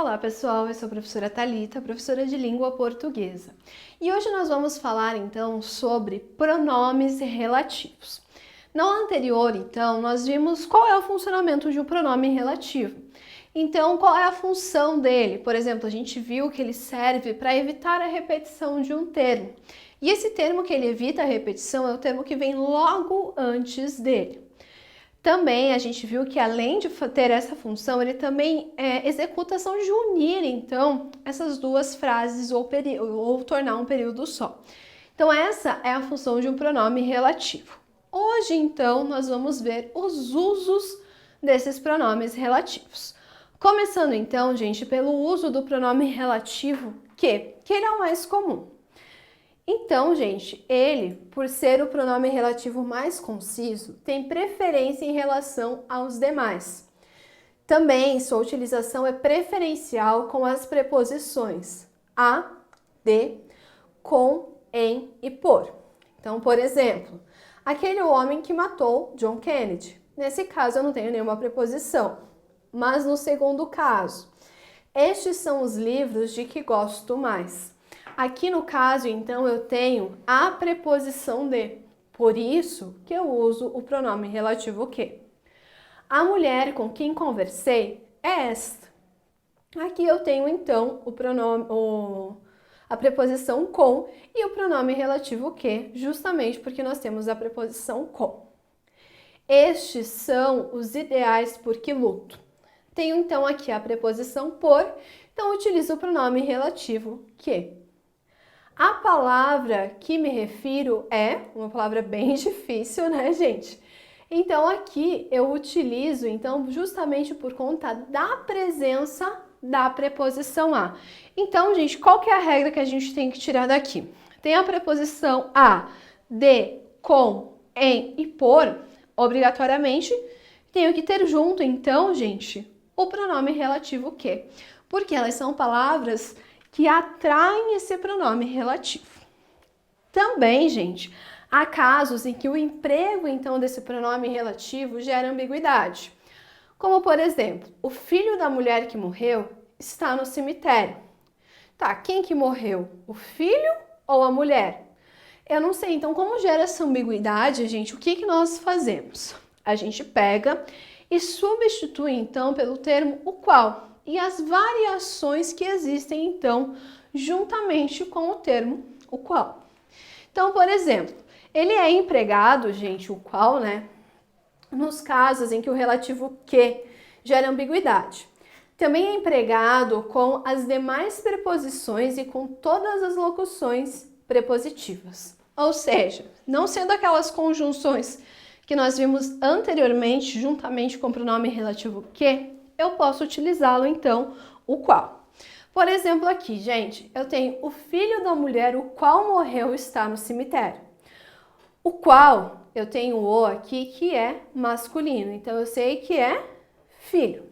Olá pessoal, eu sou a professora Thalita, professora de língua portuguesa. E hoje nós vamos falar então sobre pronomes relativos. No anterior, então, nós vimos qual é o funcionamento de um pronome relativo. Então, qual é a função dele? Por exemplo, a gente viu que ele serve para evitar a repetição de um termo. E esse termo que ele evita a repetição é o termo que vem logo antes dele. Também a gente viu que além de ter essa função, ele também executa a ação de unir, então, essas duas frases ou tornar um período só. Então, essa é a função de um pronome relativo. Hoje, então, nós vamos ver os usos desses pronomes relativos. Começando, então, gente, pelo uso do pronome relativo que ele é o mais comum. Então, gente, ele, por ser o pronome relativo mais conciso, tem preferência em relação aos demais. Também, sua utilização é preferencial com as preposições a, de, com, em e por. Então, por exemplo, aquele homem que matou John Kennedy. Nesse caso, eu não tenho nenhuma preposição. Mas no segundo caso, estes são os livros de que gosto mais. Aqui no caso, então, eu tenho a preposição de, por isso que eu uso o pronome relativo que. A mulher com quem conversei é esta. Aqui eu tenho, então, a preposição com e o pronome relativo que, justamente porque nós temos a preposição com. Estes são os ideais por que luto. Tenho, então, aqui a preposição por, então utilizo o pronome relativo que. A palavra que me refiro é uma palavra bem difícil, né, gente? Então, aqui eu utilizo, então, justamente por conta da presença da preposição a. Então, gente, qual que é a regra que a gente tem que tirar daqui? Tem a preposição a, de, com, em e por, obrigatoriamente, tenho que ter junto, então, gente, o pronome relativo que. Porque elas são palavras que atraem esse pronome relativo. Também, gente, há casos em que o emprego, então, desse pronome relativo gera ambiguidade. Como, por exemplo, o filho da mulher que morreu está no cemitério. Tá, quem que morreu? O filho ou a mulher? Eu não sei, então, como gera essa ambiguidade, gente, o que nós fazemos? A gente pega e substitui, então, pelo termo o qual. E as variações que existem, então, juntamente com o termo o qual. Então, por exemplo, ele é empregado, gente, o qual, né, nos casos em que o relativo que gera ambiguidade. Também é empregado com as demais preposições e com todas as locuções prepositivas. Ou seja, não sendo aquelas conjunções que nós vimos anteriormente, juntamente com o pronome relativo que, eu posso utilizá-lo, então, o qual. Por exemplo, aqui, gente, eu tenho o filho da mulher, o qual morreu, está no cemitério. O qual, eu tenho o aqui, que é masculino, então eu sei que é filho.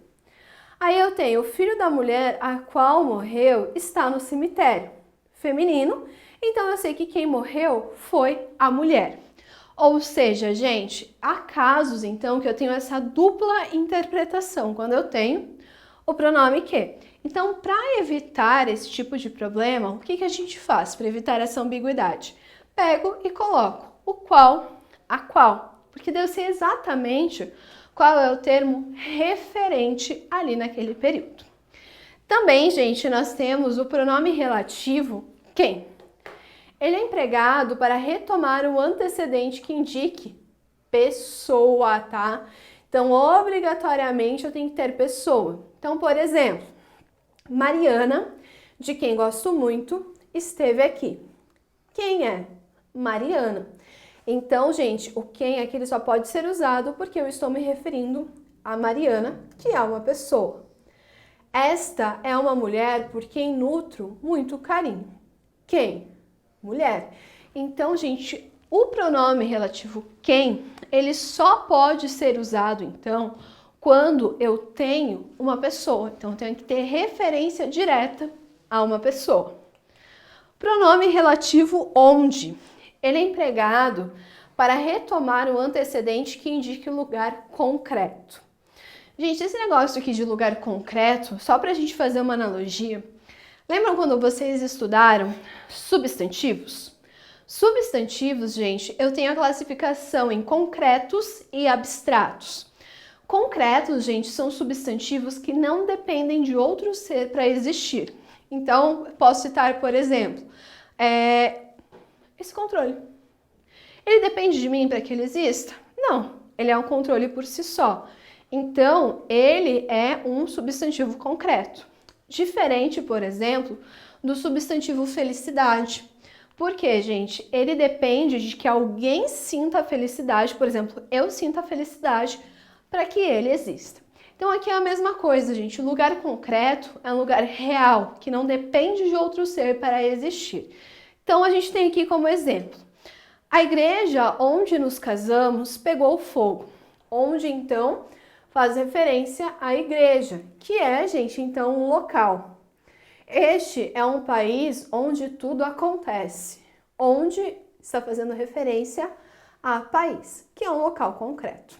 Aí eu tenho o filho da mulher, a qual morreu, está no cemitério, feminino, então eu sei que quem morreu foi a mulher. Ou seja, gente, há casos, então, que eu tenho essa dupla interpretação, quando eu tenho o pronome que. Então, para evitar esse tipo de problema, o que a gente faz para evitar essa ambiguidade? Pego e coloco o qual, a qual, porque daí eu sei exatamente qual é o termo referente ali naquele período. Também, gente, nós temos o pronome relativo quem. Ele é empregado para retomar o antecedente que indique pessoa, tá? Então, obrigatoriamente, eu tenho que ter pessoa. Então, por exemplo, Mariana, de quem gosto muito, esteve aqui. Quem é? Mariana. Então, gente, o quem aqui ele só pode ser usado porque eu estou me referindo a Mariana, que é uma pessoa. Esta é uma mulher por quem nutro muito carinho. Quem? Mulher. Então, gente, o pronome relativo quem, ele só pode ser usado, então, quando eu tenho uma pessoa. Então, eu tenho que ter referência direta a uma pessoa. Pronome relativo onde. Ele é empregado para retomar o antecedente que indique o lugar concreto. Gente, esse negócio aqui de lugar concreto, só para a gente fazer uma analogia, lembram quando vocês estudaram substantivos? Substantivos, gente, eu tenho a classificação em concretos e abstratos. Concretos, gente, são substantivos que não dependem de outro ser para existir. Então, posso citar, por exemplo, esse controle. Ele depende de mim para que ele exista? Não, ele é um controle por si só. Então, ele é um substantivo concreto. Diferente, por exemplo, do substantivo felicidade. Por quê, gente? Ele depende de que alguém sinta a felicidade, por exemplo, eu sinto a felicidade para que ele exista. Então, aqui é a mesma coisa, gente. O lugar concreto é um lugar real, que não depende de outro ser para existir. Então, a gente tem aqui como exemplo, a igreja onde nos casamos pegou fogo, onde, então, faz referência à igreja, que é, gente, então, um local. Este é um país onde tudo acontece, onde está fazendo referência a país, que é um local concreto.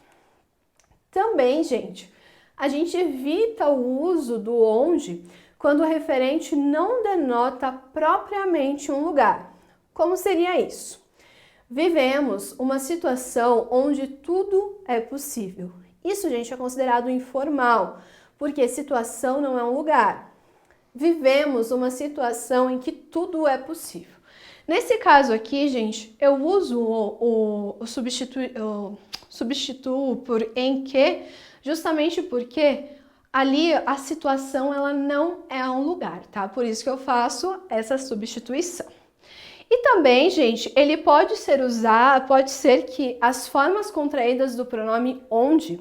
Também, gente, a gente evita o uso do onde quando o referente não denota propriamente um lugar. Como seria isso? Vivemos uma situação onde tudo é possível. Isso, gente, é considerado informal, porque situação não é um lugar. Vivemos uma situação em que tudo é possível. Nesse caso aqui, gente, eu uso o substituo por em que, justamente porque ali a situação ela não é um lugar, tá? Por isso que eu faço essa substituição. E também, gente, ele pode ser usado, pode ser que as formas contraídas do pronome onde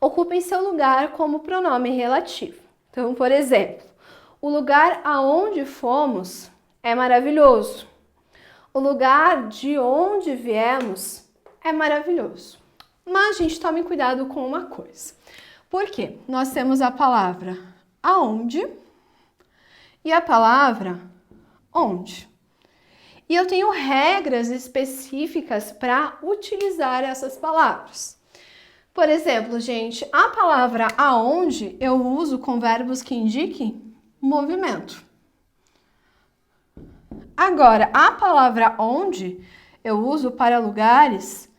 ocupem seu lugar como pronome relativo. Então, por exemplo, o lugar aonde fomos é maravilhoso. O lugar de onde viemos é maravilhoso. Mas, gente, tome cuidado com uma coisa. Por quê? Nós temos a palavra aonde e a palavra onde. E eu tenho regras específicas para utilizar essas palavras. Por exemplo, gente, a palavra aonde eu uso com verbos que indiquem movimento. Agora, a palavra onde eu uso para lugares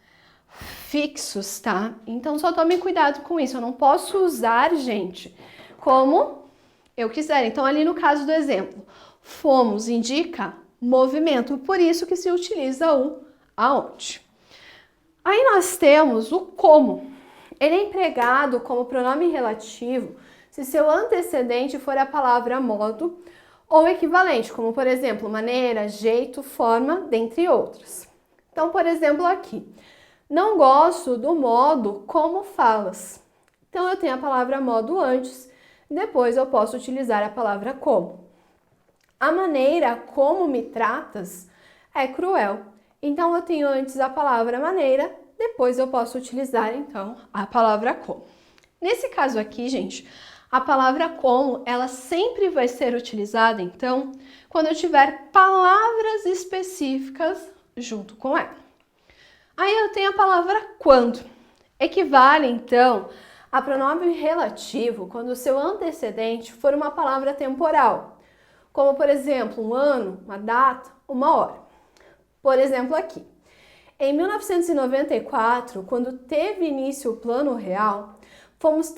fixos, tá? Então, só tome cuidado com isso. Eu não posso usar, gente, como eu quiser. Então, ali no caso do exemplo, fomos indica movimento, por isso que se utiliza o aonde. Aí nós temos o como. Ele é empregado como pronome relativo se seu antecedente for a palavra modo ou equivalente, como por exemplo, maneira, jeito, forma, dentre outras. Então, por exemplo, aqui, não gosto do modo como falas. Então, eu tenho a palavra modo antes, depois eu posso utilizar a palavra como. A maneira como me tratas é cruel. Então, eu tenho antes a palavra maneira, depois eu posso utilizar, então, a palavra como. Nesse caso aqui, gente, a palavra como, ela sempre vai ser utilizada, então, quando eu tiver palavras específicas junto com ela. Aí eu tenho a palavra quando. Equivale, então, a pronome relativo quando o seu antecedente for uma palavra temporal. Como, por exemplo, um ano, uma data, uma hora. Por exemplo, aqui. Em 1994, quando teve início o Plano Real, fomos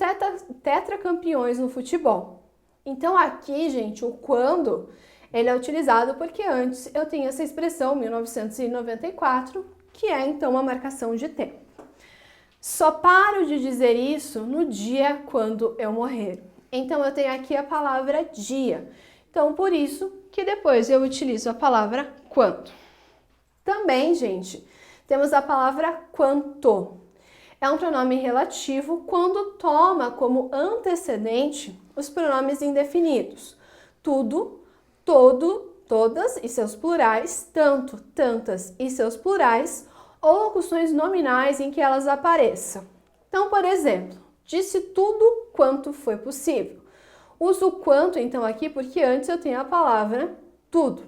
tetracampeões no futebol. Então, aqui, gente, o quando, ele é utilizado porque antes eu tenho essa expressão, 1994, que é, então, uma marcação de tempo. Só paro de dizer isso no dia quando eu morrer. Então, eu tenho aqui a palavra dia. Então, por isso que depois eu utilizo a palavra quando. Também, gente, temos a palavra quanto. É um pronome relativo quando toma como antecedente os pronomes indefinidos. Tudo, todo, todas e seus plurais, tanto, tantas e seus plurais, ou locuções nominais em que elas apareçam. Então, por exemplo, disse tudo quanto foi possível. Uso o quanto, então, aqui, porque antes eu tenho a palavra tudo.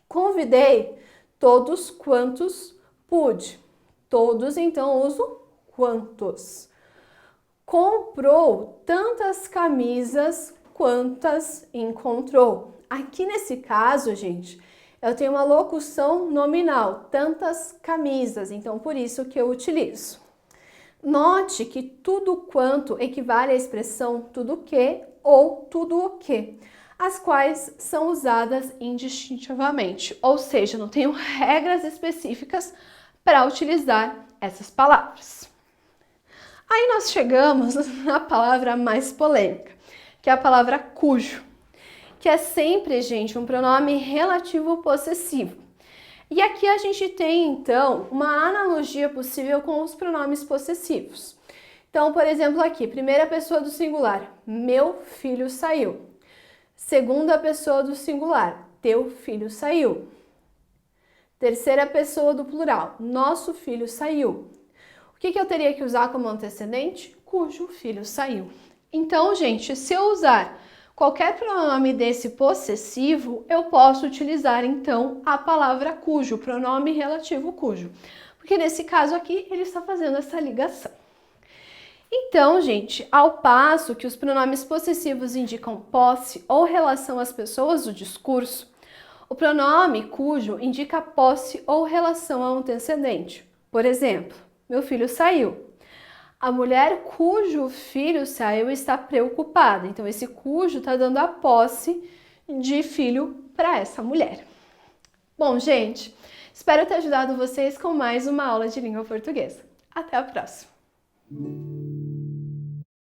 Convidei todos quantos pude. Todos, então, uso quantos. comprou tantas camisas quantas encontrou. Aqui nesse caso, gente, eu tenho uma locução nominal, tantas camisas, então por isso que eu utilizo. Note que tudo quanto equivale à expressão tudo que ou tudo o que, as quais são usadas indistintivamente, ou seja, não tenho regras específicas para utilizar essas palavras. Aí nós chegamos na palavra mais polêmica, que é a palavra cujo, que é sempre, gente, um pronome relativo possessivo. E aqui a gente tem, então, uma analogia possível com os pronomes possessivos. Então, por exemplo, aqui, primeira pessoa do singular, meu filho saiu. Segunda pessoa do singular, teu filho saiu. Terceira pessoa do plural, nosso filho saiu. O que eu teria que usar como antecedente? Cujo filho saiu. Então, gente, se eu usar qualquer pronome desse possessivo, eu posso utilizar, então, a palavra cujo, pronome relativo cujo. Porque nesse caso aqui, ele está fazendo essa ligação. Então, gente, ao passo que os pronomes possessivos indicam posse ou relação às pessoas do discurso, o pronome cujo indica posse ou relação ao antecedente. Por exemplo, meu filho saiu. A mulher cujo filho saiu está preocupada. Então, esse cujo está dando a posse de filho para essa mulher. Bom, gente, espero ter ajudado vocês com mais uma aula de língua portuguesa. Até a próxima!